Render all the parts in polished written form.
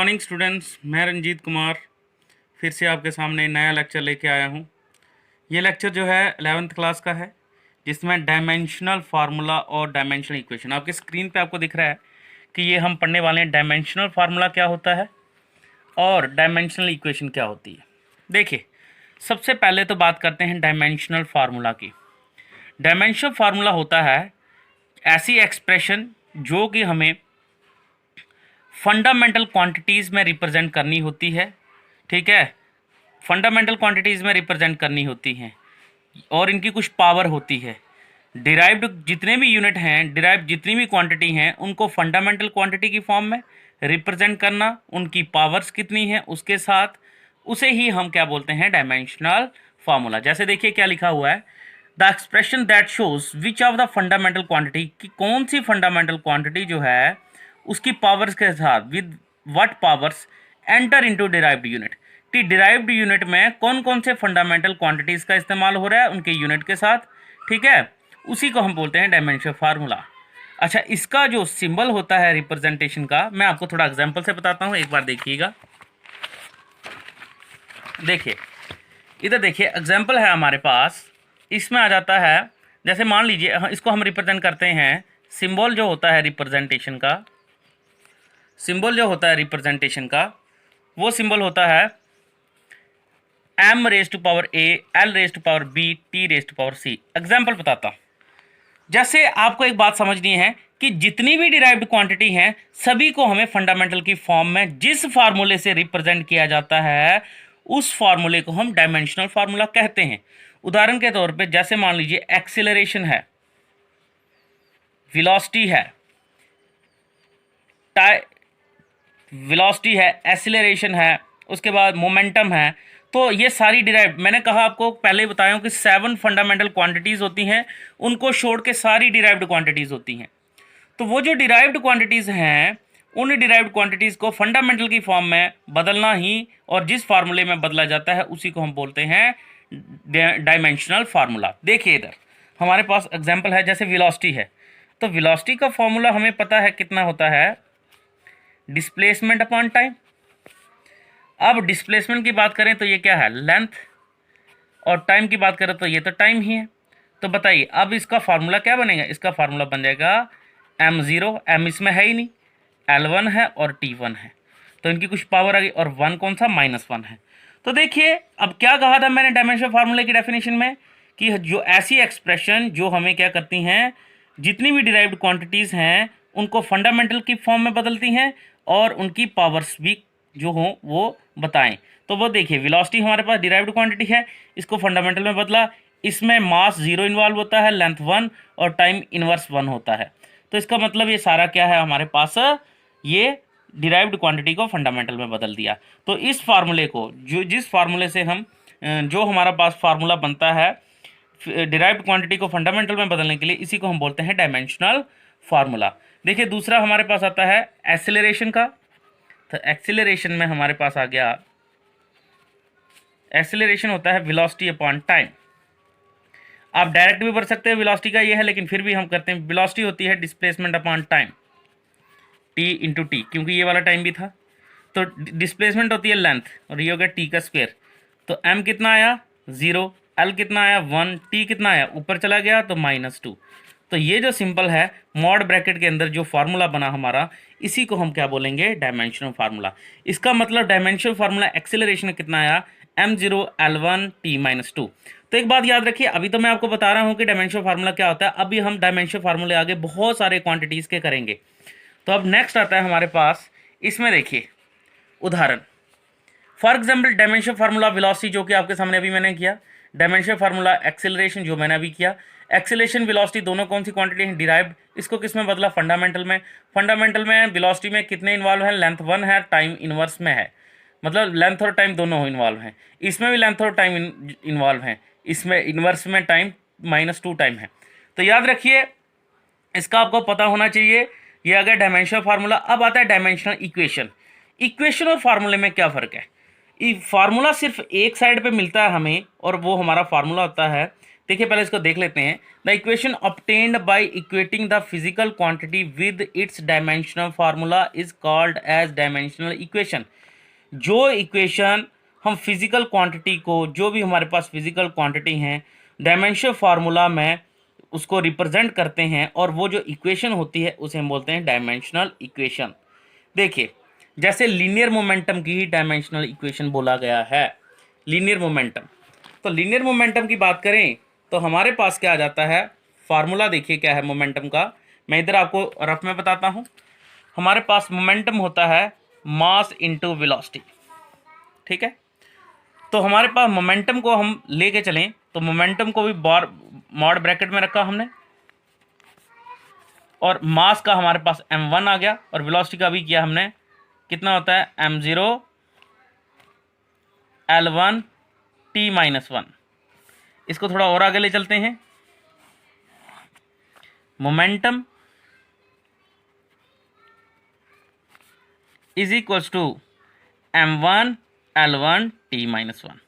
Morning students, मैं रंजीत कुमार फिर से आपके सामने नया लेक्चर लेके आया हूँ। ये लेक्चर जो है 11th क्लास का है, जिसमें डायमेंशनल फार्मूला और डायमेंशनल इक्वेशन आपकी स्क्रीन पे आपको दिख रहा है कि ये हम पढ़ने वाले हैं। डायमेंशनल फार्मूला क्या होता है और डायमेंशनल इक्वेशन क्या होती है। देखिए, सबसे पहले तो बात करते हैं डायमेंशनल फार्मूला की। डायमेंशनल फार्मूला होता है ऐसी एक्सप्रेशन जो कि हमें फंडामेंटल क्वांटिटीज़ में रिप्रेजेंट करनी होती है। ठीक है, फंडामेंटल क्वांटिटीज़ में रिप्रेजेंट करनी होती हैं और इनकी कुछ पावर होती है। डिराइव्ड जितने भी यूनिट हैं, डिराइव्ड जितनी भी क्वांटिटी हैं, उनको फंडामेंटल क्वांटिटी की फॉर्म में रिप्रेजेंट करना, उनकी पावर्स कितनी हैं उसके साथ, उसे ही हम क्या बोलते हैं, डायमेंशनल फार्मूला। जैसे देखिए क्या लिखा हुआ है, the expression that shows which of the fundamental quantity, कि कौन सी फंडामेंटल क्वांटिटी जो है उसकी पावर्स के साथ with what powers enter into derived unit, कि डिराइव्ड यूनिट में कौन कौन से फंडामेंटल क्वांटिटीज़ का इस्तेमाल हो रहा है उनके यूनिट के साथ। ठीक है, उसी को हम बोलते हैं डायमेंशनल फार्मूला। अच्छा, इसका जो सिंबल होता है रिप्रेजेंटेशन का, मैं आपको थोड़ा एग्जांपल से बताता हूँ, एक बार देखिएगा। देखिए इधर देखिए, एग्जांपल है हमारे पास, इसमें आ जाता है, जैसे मान लीजिए इसको हम रिप्रेजेंट करते हैं, सिंबल जो होता है रिप्रेजेंटेशन का, सिंबल जो होता है रिप्रेजेंटेशन का, वो सिंबल होता है m raise to power a, l raise to power b, t raise to power c। Example बताता हूँ। जैसे आपको एक बात समझनी है कि जितनी भी डिराइव्ड क्वांटिटी हैं सभी को हमें फंडामेंटल की फॉर्म में जिस फार्मूले से रिप्रेजेंट किया जाता है उस फार्मूले को हम डायमेंशनल फार्मूला कहते हैं। उदाहरण के तौर पे जैसे मान लीजिए एक्सीलरेशन है, वेलोसिटी है, वेलोसिटी है, एक्सीलरेशन है, उसके बाद मोमेंटम है। तो ये सारी डिराइव्ड, मैंने कहा आपको पहले ही बताया हूँ कि 7 फंडामेंटल क्वांटिटीज़ होती हैं, उनको छोड़ के सारी डिराइव्ड क्वांटिटीज़ होती हैं। तो वो जो डिराइव्ड क्वांटिटीज़ हैं, उन डिराइव्ड क्वांटिटीज़ को फंडामेंटल की फॉर्म में बदलना ही, और जिस फार्मूले में बदला जाता है उसी को हम बोलते हैं डायमेंशनल फार्मूला। देखिए इधर हमारे पास एग्जाम्पल है, जैसे वेलोसिटी है, तो वेलोसिटी का फॉर्मूला हमें पता है कितना होता है, डिस्प्लेसमेंट अपॉन टाइम। अब डिस्प्लेसमेंट की बात करें तो ये क्या है, लेंथ, और टाइम की बात करें तो ये तो टाइम ही है। तो बताइए अब इसका फार्मूला क्या बनेगा, इसका फार्मूला बन जाएगा m0, m इसमें है ही नहीं, l1 है और t1 है, तो इनकी कुछ पावर आ गई, और 1 कौन सा, -1 है। तो देखिए अब क्या कहा था मैंने डायमेंशनल फार्मूले की डेफिनेशन में, कि जो ऐसी एक्सप्रेशन जो हमें क्या करती हैं, जितनी भी डिराइव्ड क्वांटिटीज़ हैं उनको फंडामेंटल की फॉर्म में बदलती हैं और उनकी पावर्स भी जो हों वो बताएं। तो वो देखिए, वेलोसिटी हमारे पास डिराइव्ड क्वांटिटी है, इसको फंडामेंटल में बदला, इसमें मास 0 इन्वॉल्व होता है, लेंथ 1 और टाइम इनवर्स 1 होता है। तो इसका मतलब ये सारा क्या है हमारे पास, ये डिराइव्ड क्वांटिटी को फंडामेंटल में बदल दिया। तो इस फार्मूले को, जो जिस फार्मूले से हम, जो हमारा पास फार्मूला बनता है डिराइव्ड क्वांटिटी को फंडामेंटल में बदलने के लिए, इसी को हम बोलते हैं डायमेंशनल फार्मूला। देखिए दूसरा हमारे पास आता है एक्सीलरेशन का। तो एक्सीलरेशन में हमारे पास आ गया, एक्सीलरेशन होता है वेलोसिटी अपॉन टाइम। आप डायरेक्ट भी बढ़ सकते हैं, वेलोसिटी का ये है, लेकिन फिर भी हम करते हैं, वेलोसिटी होती है displacement upon time, T into T, क्योंकि ये वाला टाइम भी था। तो डिस्प्लेसमेंट होती है लेंथ, और ये हो गया टी का स्क्वायर। तो एम कितना आया 0, एल कितना आया 1, टी कितना आया, ऊपर चला गया तो -2। तो ये जो सिंपल है मॉड ब्रैकेट के अंदर जो फार्मूला बना हमारा, इसी को हम क्या बोलेंगे, डायमेंशनल फार्मूला। इसका मतलब डायमेंशनल फार्मूला एक्सेलरेशन कितना आया, m0 l1 t-2। तो एक बात याद रखिए, अभी तो मैं आपको बता रहा हूँ कि डायमेंशनल फार्मूला क्या होता है, अभी हम डायमेंशनल फार्मूले आगे बहुत सारे क्वांटिटीज़ के करेंगे। तो अब नेक्स्ट आता है हमारे पास, इसमें देखिए उदाहरण, for example dimensional formula velocity जो कि आपके सामने अभी मैंने किया, डायमेंशनल फार्मूला एक्सेलरेशन जो मैंने अभी किया। एक्सेलरेशन वेलोसिटी दोनों कौन सी क्वांटिटी हैं, डिराइव्ड, इसको किस में बदला, फंडामेंटल में। फंडामेंटल में वेलोसिटी में कितने इन्वॉल्व हैं, लेंथ 1 है, टाइम इनवर्स में है, मतलब लेंथ और टाइम दोनों इन्वॉल्व हैं। इसमें भी लेंथ और टाइम इन्वॉल्व हैं, इसमें इनवर्स में टाइम -2 टाइम है। तो याद रखिए, इसका आपको पता होना चाहिए। ये आ गया डायमेंशनल फार्मूला। अब आता है डायमेंशनल इक्वेशन। इक्वेशन और फार्मूले में क्या फ़र्क है, फार्मूला सिर्फ एक साइड पे मिलता है हमें, और वो हमारा फार्मूला होता है देखिए पहले इसको देख लेते हैं। The equation obtained by equating the physical quantity with its dimensional formula is called as dimensional equation. जो इक्वेशन हम फिजिकल क्वांटिटी को, जो भी हमारे पास फिजिकल क्वांटिटी हैं, डायमेंशनल फार्मूला में उसको रिप्रेजेंट करते हैं और वो जो इक्वेशन होती है उसे हम बोलते हैं डायमेंशनल इक्वेशन। देखिए जैसे लीनियर मोमेंटम की ही डायमेंशनल इक्वेशन बोला गया है, लीनियर मोमेंटम। तो लीनियर मोमेंटम की बात करें तो हमारे पास क्या आ जाता है, फार्मूला देखिए क्या है मोमेंटम का। मैं इधर आपको रफ में बताता हूँ। हमारे पास मोमेंटम होता है मास इनटू वेलोसिटी, ठीक है। तो हमारे पास मोमेंटम को हम लेके चलें तो मोमेंटम को भी बार मॉड ब्रैकेट में रखा हमने, और मास का हमारे पास m1 आ गया, और वेलोसिटी का भी किया हमने, कितना होता है m0 L1 t-1। इसको थोड़ा और आगे ले चलते हैं। Momentum is equals to m1 L1 t-1,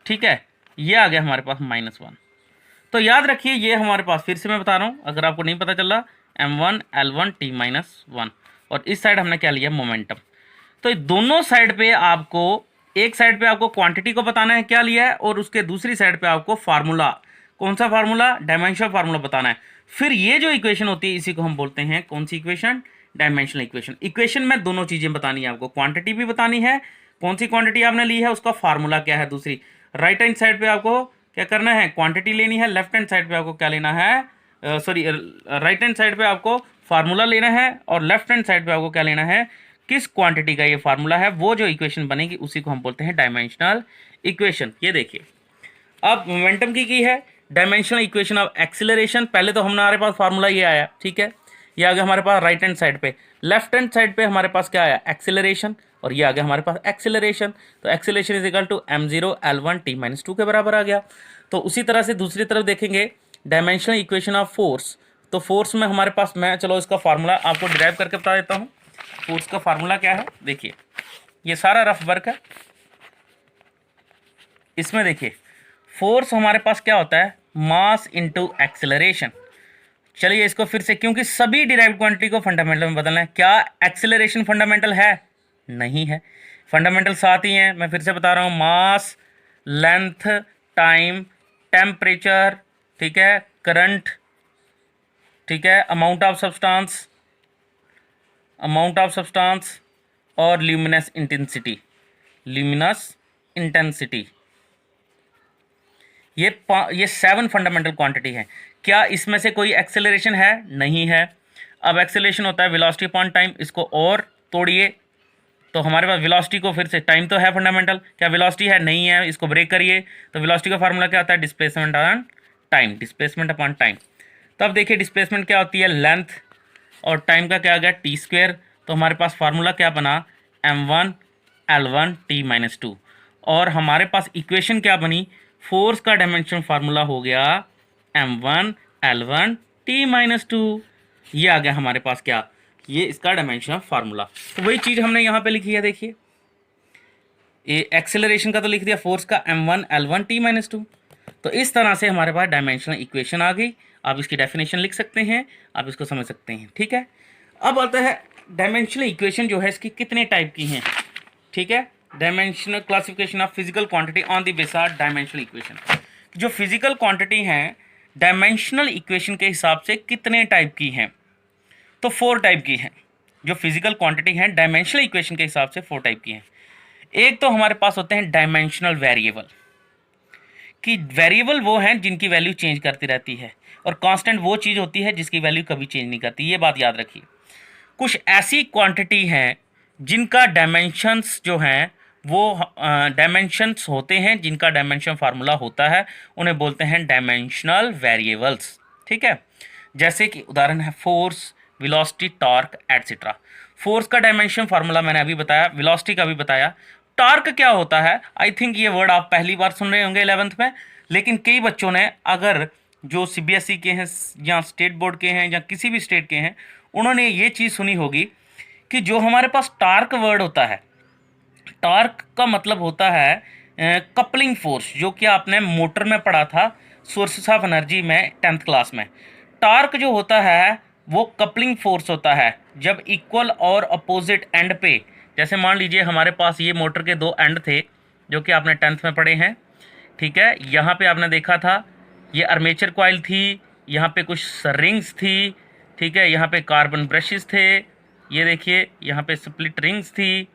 ठीक है। ये आ गया हमारे पास -1। तो याद रखिए ये हमारे पास, फिर से मैं बता रहा हूँ अगर आपको नहीं पता चल रहा, m1 L1 t-1, और इस साइड हमने क्या लिया मोमेंटम। तो दोनों साइड पे आपको, एक साइड पे आपको क्वांटिटी को बताना है क्या लिया है, और उसके दूसरी साइड पे आपको फार्मूला, कौन सा फार्मूला, डायमेंशनल फार्मूला बताना है। फिर ये जो इक्वेशन होती है इसी को हम बोलते हैं कौन सी इक्वेशन, डायमेंशनल इक्वेशन। इक्वेशन में दोनों चीजें बतानी है आपको, क्वांटिटी भी बतानी है, कौन सी क्वांटिटी आपने ली है उसका फार्मूला क्या है। दूसरी राइट हैंड साइड पे आपको क्या करना है, क्वांटिटी लेनी है। लेफ्ट हैंड साइड पे आपको क्या लेना है, सॉरी राइट हैंड साइड पे आपको फार्मूला लेना है, और लेफ्ट हैंड साइड पे आपको क्या लेना है, किस क्वांटिटी का ये फार्मूला है। वो जो इक्वेशन बनेगी उसी को हम बोलते हैं डायमेंशनल इक्वेशन। ये देखिए अब मोमेंटम की है डायमेंशनल इक्वेशन ऑफ एक्सीलरेशन। पहले तो हमारे पास फार्मूला ये आया, ठीक है, ये आ गया हमारे पास राइट हैंड साइड पे। लेफ्ट हैंड साइड पे हमारे पास क्या आया, एक्सीलरेशन, और ये आ गया हमारे पास एक्सीलरेशन। तो acceleration is equal to m0 L1 t-2 के बराबर आ गया। तो उसी तरह से दूसरी तरफ देखेंगे डायमेंशनल इक्वेशन ऑफ फोर्स। तो फोर्स में हमारे पास, मैं चलो इसका फार्मूला आपको डिराइव करके बता देता हूँ। फोर्स का फार्मूला क्या है, देखिए ये सारा रफ वर्क है। इसमें देखिए फोर्स हमारे पास क्या होता है, मास इनटू एक्सेलरेशन। चलिए इसको फिर से, क्योंकि सभी डिराइव्ड क्वांटिटी को फंडामेंटल में बदलना है। क्या एक्सेलरेशन फंडामेंटल है, नहीं है, फंडामेंटल साथ ही हैं। मैं फिर से बता रहा हूँ, मास, लेंथ, टाइम, टेम्परेचर, ठीक है, करंट, ठीक है, अमाउंट ऑफ सब्सटेंस और ल्यूमिनस इंटेंसिटी, ये 7 फंडामेंटल क्वांटिटी है। क्या इसमें से कोई एक्सेलरेशन है, नहीं है। अब एक्सेलरेशन होता है वेलोसिटी अपॉन टाइम, इसको और तोड़िए तो हमारे पास वेलोसिटी को, फिर से टाइम तो है फंडामेंटल, क्या वेलोसिटी है, नहीं है, इसको ब्रेक करिए तो वेलोसिटी का फार्मूला क्या आता है, displacement on time, displacement upon time. तब देखिए डिस्प्लेसमेंट क्या होती है, लेंथ, और टाइम का क्या आ गया t²। तो हमारे पास फार्मूला क्या बना, m1 L1 t-2, और हमारे पास इक्वेशन क्या बनी, फोर्स का डायमेंशन फार्मूला हो गया m1 L1 t-2। ये आ गया हमारे पास क्या, ये इसका डायमेंशन फार्मूला। तो वही चीज़ हमने यहाँ पे लिखी है, देखिए ये एक्सेलरेशन का तो लिख दिया, फोर्स का m1 L1 t-2। तो इस तरह से हमारे पास डायमेंशनल इक्वेशन आ गई। आप इसकी डेफिनेशन लिख सकते हैं, आप इसको समझ सकते हैं, ठीक है। अब आता है डायमेंशनल इक्वेशन जो है इसकी कितने टाइप की हैं, ठीक है। Dimensional classification of physical quantity on the basis of dimensional equation. जो फिजिकल क्वांटिटी हैं डायमेंशनल इक्वेशन के हिसाब से कितने टाइप की हैं, तो 4 टाइप की हैं। जो फिजिकल क्वांटिटी हैं डायमेंशनल इक्वेशन के हिसाब से 4 टाइप की हैं। एक तो हमारे पास होते हैं डायमेंशनल वेरिएबल, कि वेरिएबल वो हैं जिनकी वैल्यू चेंज करती रहती है, और कांस्टेंट वो चीज़ होती है जिसकी वैल्यू कभी चेंज नहीं करती। ये बात याद रखिए। कुछ ऐसी क्वांटिटी हैं जिनका डायमेंशंस जो हैं वो डायमेंशंस होते हैं, जिनका डायमेंशन फार्मूला होता है, उन्हें बोलते हैं डायमेंशनल वेरिएबल्स, ठीक है। जैसे कि उदाहरण है force, velocity, torque etcetera. Force का डायमेंशन फार्मूला मैंने अभी बताया, वेलोसिटी का भी बताया। टॉर्क क्या होता है, आई थिंक ये वर्ड आप पहली बार सुन रहे होंगे 11th में, लेकिन कई बच्चों ने, अगर जो CBSE के हैं या स्टेट बोर्ड के हैं या किसी भी स्टेट के हैं, उन्होंने ये चीज़ सुनी होगी कि जो हमारे पास टॉर्क वर्ड होता है, टॉर्क का मतलब होता है कपलिंग फोर्स, जो कि आपने मोटर में पढ़ा था। सोर्सेस ऑफ एनर्जी में 10th क्लास में। टॉर्क जो होता है वो कपलिंग फोर्स होता है जब इक्वल और अपोजिट एंड पे, जैसे मान लीजिए हमारे पास ये मोटर के दो एंड थे जो कि आपने 10th में पढ़े हैं, ठीक है। यहाँ पे आपने देखा था ये आर्मेचर कॉइल थी, यहाँ पे कुछ रिंग्स थी, ठीक है, यहाँ पे कार्बन ब्रशेस थे, ये देखिए यहाँ पे स्प्लिट रिंग्स थी,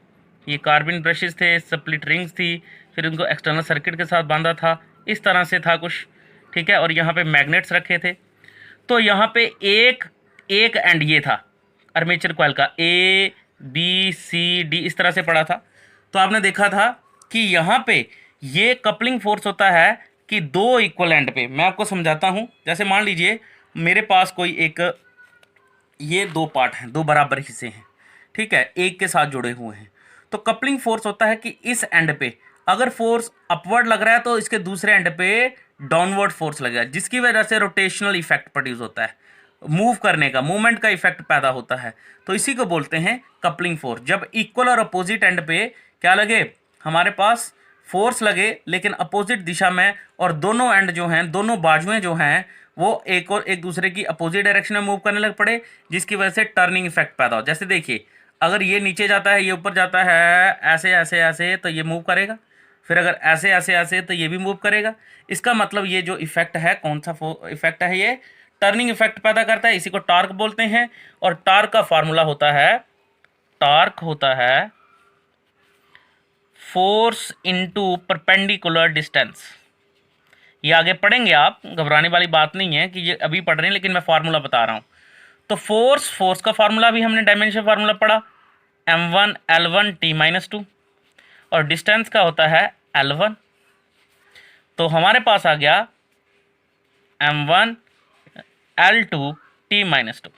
ये कार्बन ब्रशेस थे, स्प्लिट रिंग्स थी, फिर उनको एक्सटर्नल सर्किट के साथ बांधा था, इस तरह से था कुछ, ठीक है। और यहाँ पे मैग्नेट्स रखे थे। तो यहाँ पे एक एक एंड ये था आर्मेचर कॉइल का, ए बी सी डी इस तरह से पड़ा था। तो आपने देखा था कि यहाँ पे ये कपलिंग फोर्स होता है कि दो इक्वल एंड पे। मैं आपको समझाता हूँ। जैसे मान लीजिए मेरे पास कोई एक, ये दो पार्ट हैं, दो बराबर हिस्से हैं, ठीक है, एक के साथ जुड़े हुए हैं। तो कपलिंग फोर्स होता है कि इस एंड पे अगर फोर्स अपवर्ड लग रहा है तो इसके दूसरे एंड पे डाउनवर्ड फोर्स लगेगा, जिसकी वजह से रोटेशनल इफेक्ट प्रोड्यूस होता है, मूव करने का, मूवमेंट का इफेक्ट पैदा होता है। तो इसी को बोलते हैं कपलिंग फोर्स। जब इक्वल और अपोजिट एंड पे क्या लगे, हमारे पास फोर्स लगे लेकिन अपोजिट दिशा में, और दोनों एंड जो हैं, दोनों बाजुएं जो हैं वो एक और एक दूसरे की अपोजिट डायरेक्शन में मूव करने लग पड़े, जिसकी वजह से टर्निंग इफेक्ट पैदा हो। जैसे देखिए अगर ये नीचे जाता है, ये ऊपर जाता है, ऐसे ऐसे ऐसे, तो ये मूव करेगा, फिर अगर ऐसे ऐसे ऐसे तो ये भी मूव करेगा। इसका मतलब ये जो इफेक्ट है, कौन सा इफेक्ट है, ये टर्निंग इफेक्ट पैदा करता है। इसी को टॉर्क बोलते हैं। और टॉर्क का फार्मूला होता है, टॉर्क होता है फोर्स इनटू परपेंडिकुलर डिस्टेंस। ये आगे पढ़ेंगे आप, घबराने वाली बात नहीं है कि ये अभी पढ़ रहे हैं, लेकिन मैं फार्मूला बता रहा हूँ। तो फोर्स का फार्मूला भी हमने डायमेंशन फार्मूला पढ़ा, m1 L1 T-2, और डिस्टेंस का होता है L1। तो हमारे पास आ गया m1 L2 T-2।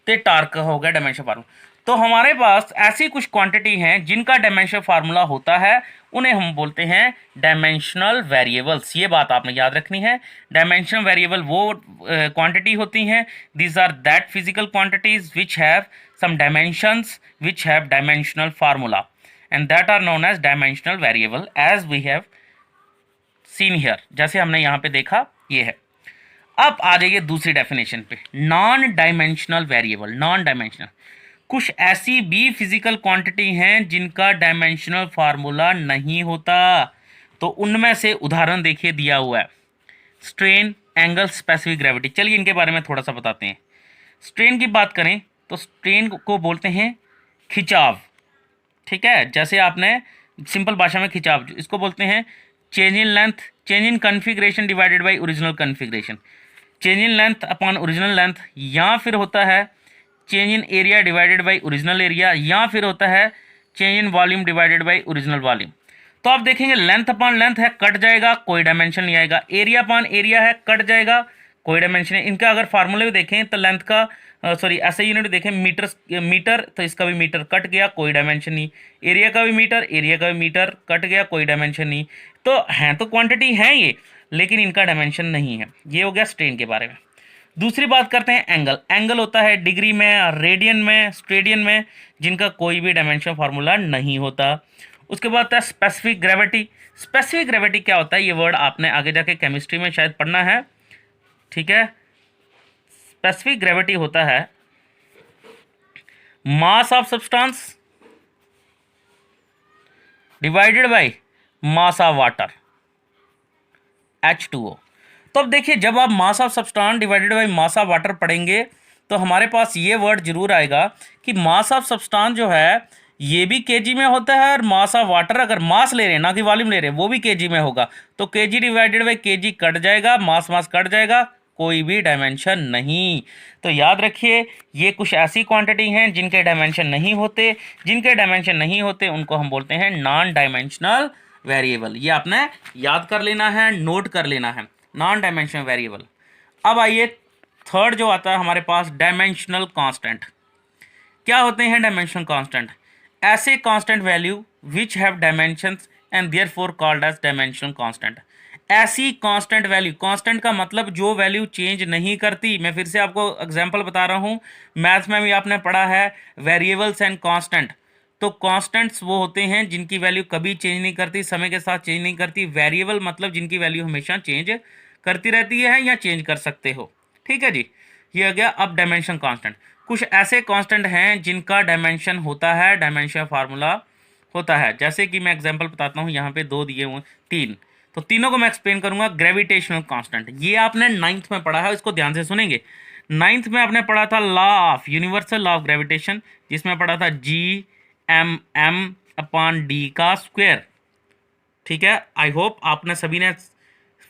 तो टॉर्क हो गया डायमेंशन फार्मूला। तो हमारे पास ऐसी कुछ क्वांटिटी हैं जिनका डायमेंशन फार्मूला होता है, उन्हें हम बोलते हैं डायमेंशनल वेरिएबल्स। ये बात आपने याद रखनी है। डायमेंशनल वेरिएबल वो क्वांटिटी होती हैं, these are that physical quantities which have some dimensions which have dimensional formula, and that are known as dimensional variable as we have seen here. जैसे हमने यहाँ पे देखा ये है। अब आ जाइए दूसरी डेफिनेशन पे, non dimensional variable. Non dimensional कुछ ऐसी भी फिजिकल क्वांटिटी हैं जिनका डायमेंशनल फार्मूला नहीं होता। तो उनमें से उदाहरण देखिए दिया हुआ है, स्ट्रेन, एंगल, स्पेसिफिक ग्रेविटी। चलिए इनके बारे में थोड़ा सा बताते हैं। स्ट्रेन की बात करें तो स्ट्रेन को बोलते हैं खिंचाव, ठीक है। जैसे आपने सिंपल भाषा में खिंचाव, इसको बोलते हैं change in length, change in configuration divided by original configuration, change in length upon original length, या फिर होता है change in area divided by original area, या फिर होता है change in volume divided by original volume. तो आप देखेंगे लेंथ अपॉन लेंथ है, कट जाएगा, कोई डायमेंशन नहीं आएगा। एरिया अपॉन एरिया है, कट जाएगा, कोई डायमेंशन नहीं। इनका अगर फार्मूले भी देखें तो लेंथ का सॉरी ऐसे यूनिट देखें मीटर, तो इसका भी मीटर, कट गया, कोई डायमेंशन नहीं। एरिया का भी मीटर, एरिया का भी मीटर, कट गया, कोई डायमेंशन नहीं। तो हैं तो क्वांटिटी हैं ये, लेकिन इनका डायमेंशन नहीं है। ये हो गया स्ट्रेन के बारे में। दूसरी बात करते हैं एंगल। एंगल होता है डिग्री में, रेडियन में, स्टेडियन में, जिनका कोई भी डायमेंशन फार्मूला नहीं होता। उसके बाद आता है स्पेसिफिक ग्रेविटी। स्पेसिफिक ग्रेविटी क्या होता है, ये वर्ड आपने आगे जाके केमिस्ट्री में शायद पढ़ना है, ठीक है। स्पेसिफिक ग्रेविटी होता है mass of substance divided by mass of water, H2O। तो अब देखिए जब आप mass of substance divided by mass of water पढ़ेंगे तो हमारे पास ये वर्ड जरूर आएगा कि मास ऑफ सब्सटेंस जो है ये भी केजी में होता है, और मास ऑफ वाटर अगर मास ले रहे हैं ना कि वॉल्यूम ले रहे हैं वो भी केजी में होगा। तो KG divided by KG cut जाएगा, मास मास कट जाएगा, कोई भी डायमेंशन नहीं। तो याद रखिए ये कुछ ऐसी क्वांटिटी हैं जिनके डायमेंशन नहीं होते। जिनके डायमेंशन नहीं होते उनको हम बोलते हैं नॉन डायमेंशनल वेरिएबल। ये आपने याद कर लेना है, नोट कर लेना है, नॉन डायमेंशनल वेरिएबल। अब आइए थर्ड जो आता है हमारे पास, डायमेंशनल कांस्टेंट। क्या होते हैं डायमेंशनल कांस्टेंट? ऐसे constant value which have dimensions and therefore called as dimensional constant. ऐसी कांस्टेंट वैल्यू, कांस्टेंट का मतलब जो वैल्यू चेंज नहीं करती। मैं फिर से आपको एग्जांपल बता रहा हूँ, मैथ्स में भी आपने पढ़ा है वेरिएबल्स एंड कांस्टेंट। तो कांस्टेंट्स वो होते हैं जिनकी वैल्यू कभी चेंज नहीं करती, समय के साथ चेंज नहीं करती। वेरिएबल मतलब जिनकी वैल्यू हमेशा चेंज करती रहती है या चेंज कर सकते हो। ठीक है जी, ये आ गया। अब डायमेंशन कांस्टेंट, कुछ ऐसे कांस्टेंट हैं जिनका डायमेंशन होता है, डायमेंशन फार्मूला होता है। जैसे कि मैं एग्जांपल बताता हूँ, यहाँ पे 2 दिए हुए, 3, तो तीनों को मैं एक्सप्लेन करूंगा। ग्रेविटेशनल कांस्टेंट, ये आपने 9th में पढ़ा है, इसको ध्यान से सुनेंगे। 9th में आपने पढ़ा था law of universal law of gravitation, जिसमें पढ़ा था G(m)(m)/d का स्क्वायर। ठीक है, आई होप आपने सभी ने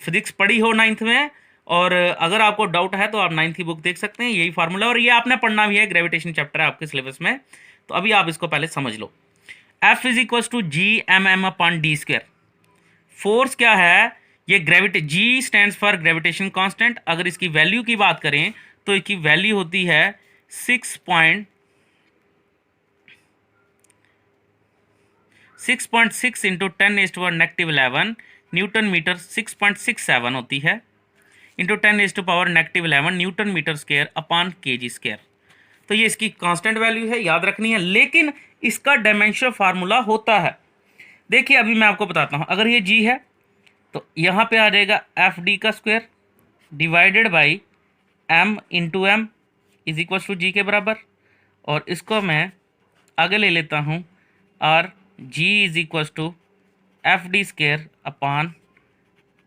फिजिक्स पढ़ी हो 9th में, और अगर आपको डाउट है तो आप 9th की बुक देख सकते हैं, यही फार्मूला, और ये आपने पढ़ना भी है, ग्रेविटेशन चैप्टर है आपके सिलेबस में। तो अभी आप इसको पहले समझ लो। F = G(m)(m)/d²। फोर्स क्या है, ये gravity, G stands for gravitation constant. अगर इसकी वैल्यू की बात करें तो इसकी वैल्यू होती है 6.6 इंटू 10⁻⁻11 न्यूटन मीटर, 6.67 होती है, into 10⁻⁻11 newton metre square upon kg square. तो ये इसकी कांस्टेंट वैल्यू है, याद रखनी है, लेकिन इसका डायमेंशन फार्मूला होता है। देखिए अभी मैं आपको बताता हूँ, अगर ये G है तो यहाँ पे आ जाएगा FD का square divided by M into M is equal to G के बराबर, और इसको मैं आगे ले लेता हूँ और G is equal to FD square upon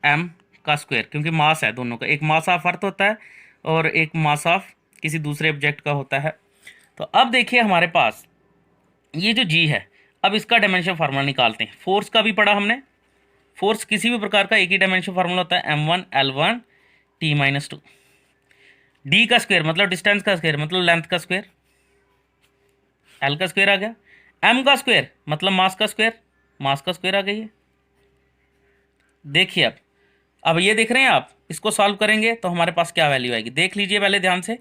M का स्क्वायर, क्योंकि मास है दोनों का, एक मास ऑफ अर्थ होता है और एक मास ऑफ किसी दूसरे ऑब्जेक्ट का होता है। तो अब देखिए हमारे पास ये जो G है, अब इसका डायमेंशन फार्मूला निकालते हैं। फोर्स का भी पढ़ा हमने, फोर्स किसी भी प्रकार का एक ही डायमेंशन फार्मूला होता है, M1 L1 T-2। D का स्क्वायर मतलब डिस्टेंस का स्क्वायर मतलब लेंथ का स्क्वायर, L का स्क्वायर आ गया। M का स्क्वायर मतलब मास का स्क्वायर, मास का स्क्वायर आ गई है। देखिए अब ये देख रहे हैं आप, इसको सॉल्व करेंगे तो हमारे पास क्या वैल्यू आएगी, देख लीजिए पहले ध्यान से।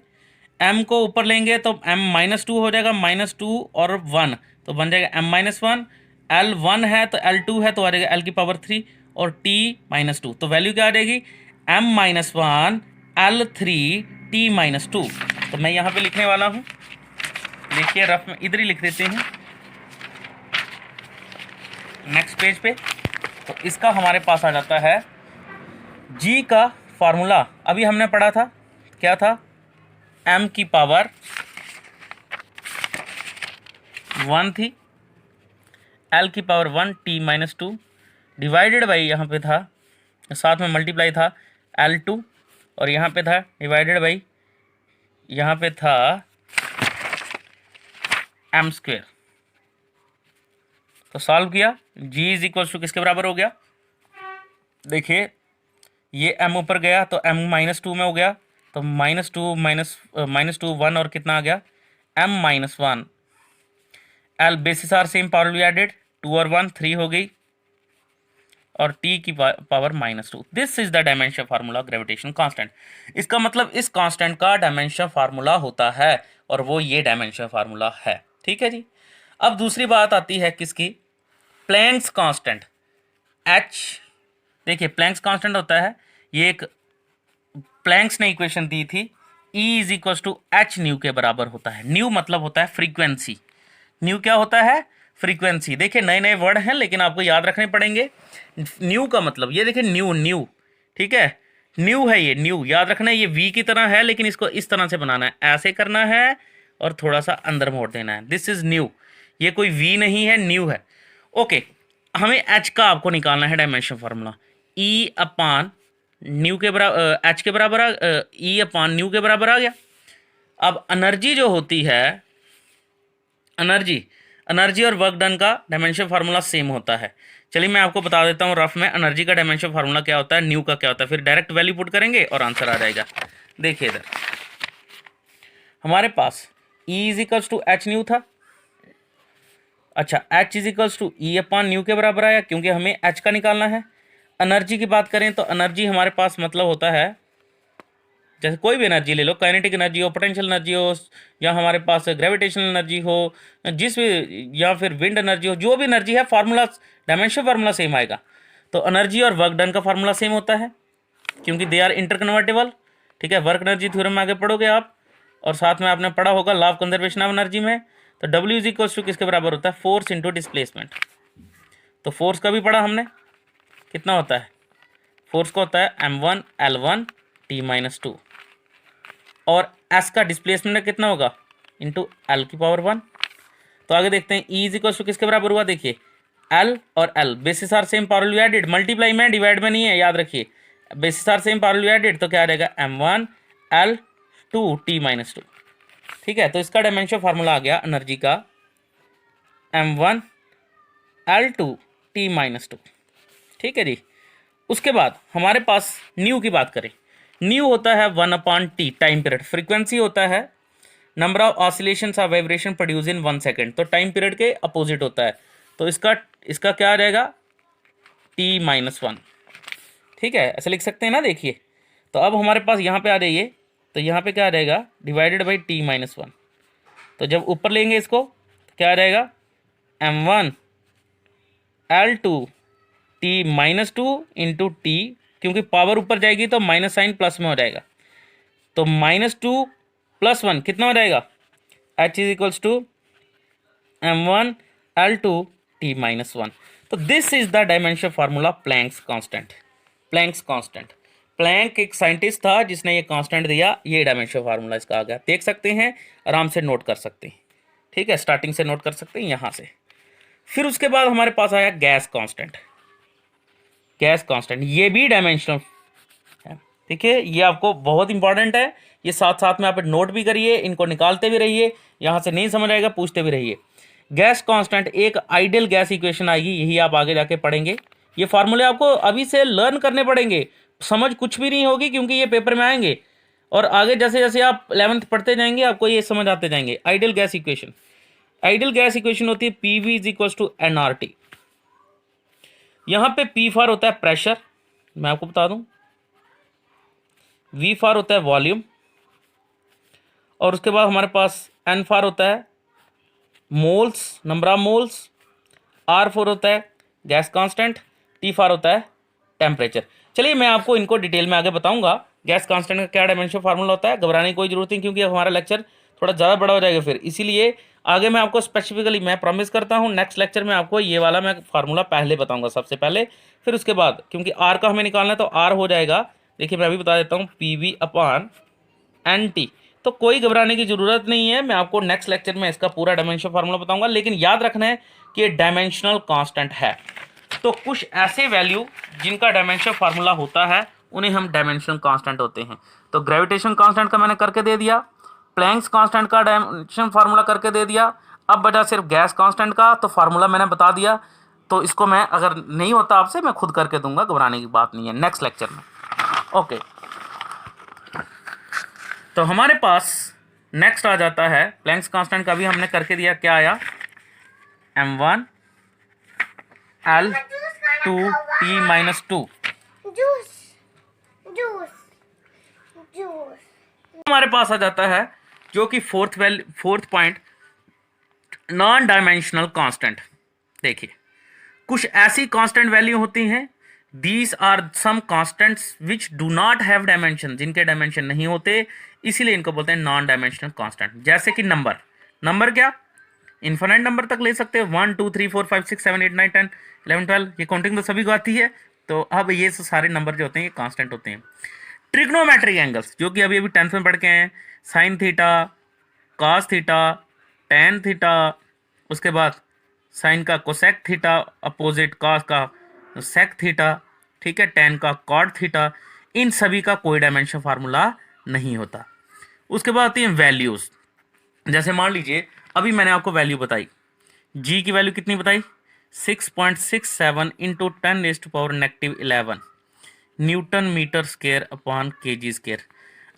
M को ऊपर लेंगे तो M-2 हो जाएगा, -2 और 1 तो बन जाएगा M-1। L1 है तो L2 है तो आ जाएगा L⁻³ और T-2, तो वैल्यू क्या आ जाएगी M-1 L3 T-2। तो मैं यहाँ पे लिखने वाला हूँ, देखिए रफ में इधर ही लिख देते हैं नेक्स्ट पेज पे। तो इसका हमारे पास आ जाता है G का फार्मूला, अभी हमने पढ़ा था, क्या था, M की पावर 1 थी, L की पावर 1 T-2 डिवाइडेड बाई, यहाँ पे था साथ में मल्टीप्लाई था L2, और यहाँ पे था डिवाइडेड बाई, यहाँ पे था M स्क्वायर। तो सॉल्व किया, G इज इक्वल टू किसके बराबर हो गया, देखिए ये M ऊपर गया तो M-2 में हो गया, तो -2 1 और कितना आ गया M-1। L basis are same, power भी एडेड, 2 और 1 3 हो गई, और T की पावर -2। This is the dimension formula gravitation constant. इसका मतलब इस कांस्टेंट का डायमेंशन फार्मूला होता है, और वो ये डायमेंशन फार्मूला है। ठीक है जी। अब दूसरी बात आती है किसकी, प्लैंक्स कांस्टेंट H। देखिए प्लैंक्स कांस्टेंट होता है, ये एक प्लैंक्स ने इक्वेशन दी थी, E is equal to H nu के बराबर होता है। न्यू मतलब होता है फ्रीक्वेंसी, न्यू क्या होता है, फ्रीक्वेंसी। देखिए नए नए वर्ड हैं लेकिन आपको याद रखने पड़ेंगे। न्यू का मतलब ये देखिए न्यू, ठीक है, न्यू है ये, न्यू याद रखना है, ये वी की तरह है लेकिन इसको इस तरह से बनाना है, ऐसे करना है और थोड़ा सा अंदर मोड़ देना है, दिस इज न्यू। ये कोई वी नहीं है, न्यू है। ओके, हमें एच का आपको निकालना है डायमेंशन फार्मूला, ई अपान न्यू के बराबर, एच के बराबर, ई अपान न्यू के बराबर आ गया। अब एनर्जी जो होती है, एनर्जी और वर्क डन का डायमेंशन फार्मूला सेम होता है। चलिए मैं आपको बता देता हूँ रफ में, एनर्जी का डायमेंशन फार्मूला क्या होता है, न्यू का क्या होता है, फिर डायरेक्ट वैल्यू पुट करेंगे और आंसर आ जाएगा। देखिए इधर हमारे पास E is equals to H nu था, अच्छा H is equals to E upon nu के बराबर आया, क्योंकि हमें H का निकालना है। एनर्जी की बात करें तो एनर्जी हमारे पास मतलब होता है, जैसे कोई भी एनर्जी ले लो, काइनेटिक एनर्जी हो, पोटेंशियल एनर्जी हो, या हमारे पास ग्रेविटेशनल एनर्जी हो, जिस भी, या फिर विंड एनर्जी हो, जो भी एनर्जी है, फार्मूला डायमेंशन फार्मूला सेम आएगा। तो एनर्जी और वर्क डन का फार्मूला सेम होता है क्योंकि दे आर इंटरकन्वर्टेबल। ठीक है, वर्क एनर्जी थ्योरम में आगे पढ़ोगे आप, और साथ में आपने पढ़ा होगा law of conservation of energy में। तो W इज इक्वल टू किसके बराबर होता है, फोर्स इंटू डिस्प्लेसमेंट। तो फोर्स का भी पढ़ा हमने, कितना होता है फोर्स का होता है m1 L1 T-2 और s का डिस्प्लेसमेंट कितना होगा इंटू L⁻⁻1। तो आगे देखते हैं E इज इक्वल टू किसके बराबर हुआ, देखिए L और L basis are same powerly added, multiply में डिवाइड में नहीं है, याद रखिए bases are same powerly added, तो क्या रहेगा m1 L2 T-2। ठीक है, तो इसका डायमेंशन फार्मूला आ गया एनर्जी का m1 L2 T-2। ठीक है जी। उसके बाद हमारे पास न्यू की बात करें, न्यू होता है 1/t टाइम पीरियड, फ्रीक्वेंसी होता है number of oscillations of vibration produce in 1 second, तो टाइम पीरियड के अपोजिट होता है, तो इसका क्या रहेगा T-1। ठीक है, ऐसे लिख सकते हैं ना। देखिए तो अब हमारे पास यहाँ पे आ जाइए, तो यहाँ पे क्या रहेगा डिवाइडेड बाई T-1। तो जब ऊपर लेंगे इसको तो क्या रहेगा m1 L2 T-2 into T, क्योंकि पावर ऊपर जाएगी तो माइनस साइन प्लस में हो जाएगा, तो -2 + 1 कितना हो जाएगा H is equals to m1 L2 T-1। तो this is the dimension formula Planck's constant. Planck's constant, Planck एक साइंटिस्ट था जिसने ये कांस्टेंट दिया, ये डायमेंशन फार्मूला इसका आ गया। देख सकते हैं, आराम से नोट कर सकते हैं। ठीक है, स्टार्टिंग से नोट कर सकते हैं यहाँ से। फिर उसके बाद हमारे पास आया गैस कांस्टेंट। गैस कांस्टेंट ये भी डायमेंशनल है। ठीक है, ये आपको बहुत इंपॉर्टेंट है, ये साथ साथ में आप नोट भी करिए, इनको निकालते भी रहिए, यहाँ से नहीं समझ आएगा पूछते भी रहिए। गैस कांस्टेंट एक आइडियल गैस इक्वेशन आएगी, यही आप आगे जाके पढ़ेंगे। ये फार्मूले आपको अभी से लर्न करने पड़ेंगे, समझ कुछ भी नहीं होगी क्योंकि ये पेपर में आएंगे, और आगे जैसे जैसे आप 11th पढ़ते जाएंगे आपको ये समझ आते जाएंगे। Ideal gas equation, ideal gas equation होती है PV is equal to nRT। यहाँ पे P फॉर होता है प्रेशर, मैं आपको बता दूं, V फॉर होता है वॉल्यूम, और उसके बाद हमारे पास N फॉर होता है moles, number of moles, R for होता है गैस कांस्टेंट, T फॉर होता है टेम्परेचर। चलिए मैं आपको इनको डिटेल में आगे बताऊंगा गैस कांस्टेंट का क्या डायमेंशन फार्मूला होता है। घबराने की कोई जरूरत नहीं, क्योंकि हमारा लेक्चर थोड़ा ज़्यादा बड़ा हो जाएगा फिर, इसीलिए आगे मैं आपको स्पेसिफिकली मैं प्रॉमिस करता हूँ नेक्स्ट लेक्चर में आपको ये वाला मैं फार्मूला पहले बताऊंगा सबसे पहले, फिर उसके बाद क्योंकि R का हमें निकालना है तो R हो जाएगा, देखिए मैं अभी बता देता हूँ PV/NT। तो कोई घबराने की जरूरत नहीं है, मैं आपको नेक्स्ट लेक्चर में इसका पूरा डायमेंशन फार्मूला बताऊंगा, लेकिन याद रखना है कि ये डायमेंशनल कांस्टेंट है। तो कुछ ऐसे वैल्यू जिनका डायमेंशन फार्मूला होता है उन्हें हम डायमेंशनल कांस्टेंट होते हैं। तो ग्रेविटेशन कांस्टेंट का मैंने करके दे दिया, प्लैंक्स कांस्टेंट का डायमेंशन फार्मूला करके दे दिया, अब बचा सिर्फ गैस कांस्टेंट का, तो फार्मूला मैंने बता दिया। तो इसको मैं अगर नहीं होता आपसे मैं खुद करके दूंगा, घबराने की बात नहीं है नेक्स्ट लेक्चर में। ओके, तो हमारे पास नेक्स्ट आ जाता है प्लैंक्स कांस्टेंट का भी हमने करके दिया, क्या आया m1 L2 T-2। हमारे पास आ जाता है जो कि fourth point non dimensional constant. देखिए कुछ ऐसी कांस्टेंट वैल्यू होती हैं, these are some constants which do not have dimension, जिनके डायमेंशन नहीं होते, इसीलिए इनको बोलते हैं नॉन डायमेंशनल कांस्टेंट। जैसे कि नंबर क्या इन्फिनिट नंबर तक ले सकते हैं, 1 2 3 4 5 6 7 8 9 10 11 12, ये काउंटिंग तो सभी को आती है। तो अब ये सारे नंबर जो होते हैं ये कांस्टेंट होते हैं। ट्रिग्नोमेट्रिक एंगल्स जो कि अभी 10th में पढ़ के हैं, sine theta, cos theta, tan theta, उसके बाद साइन का कोसेक थीटा अपोजिट कॉस का सेक थीटा, ठीक है, टेन का कॉट थीटा, इन सभी का कोई डायमेंशन फार्मूला नहीं होता। उसके बाद आती हैं वैल्यूज, जैसे मान लीजिए अभी मैंने आपको वैल्यू बताई, जी की वैल्यू कितनी बताई 6.67 into 10⁻⁻11 newton metre square upon kg square.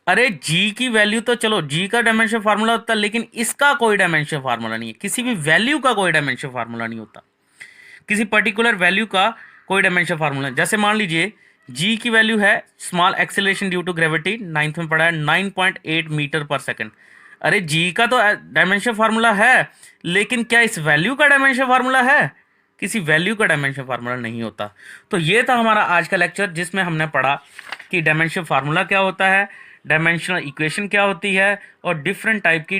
अरे जी की वैल्यू तो चलो जी का डायमेंशन फार्मूला होता है, लेकिन इसका कोई डायमेंशन फार्मूला नहीं है, किसी भी वैल्यू का कोई डायमेंशन फार्मूला नहीं होता, किसी पर्टिकुलर वैल्यू का कोई डायमेंशन फार्मूला। जैसे मान लीजिए जी की वैल्यू है small acceleration due to gravity, 9th में पढ़ा है 9.8 मीटर पर सेकंड। अरे जी का तो डायमेंशन फार्मूला है, लेकिन क्या इस वैल्यू का डायमेंशन फार्मूला है? किसी वैल्यू का डायमेंशन फार्मूला नहीं होता। तो ये था हमारा आज का लेक्चर, जिसमें हमने पढ़ा कि डायमेंशन फार्मूला क्या होता है, डायमेंशनल इक्वेशन क्या होती है, और डिफरेंट टाइप की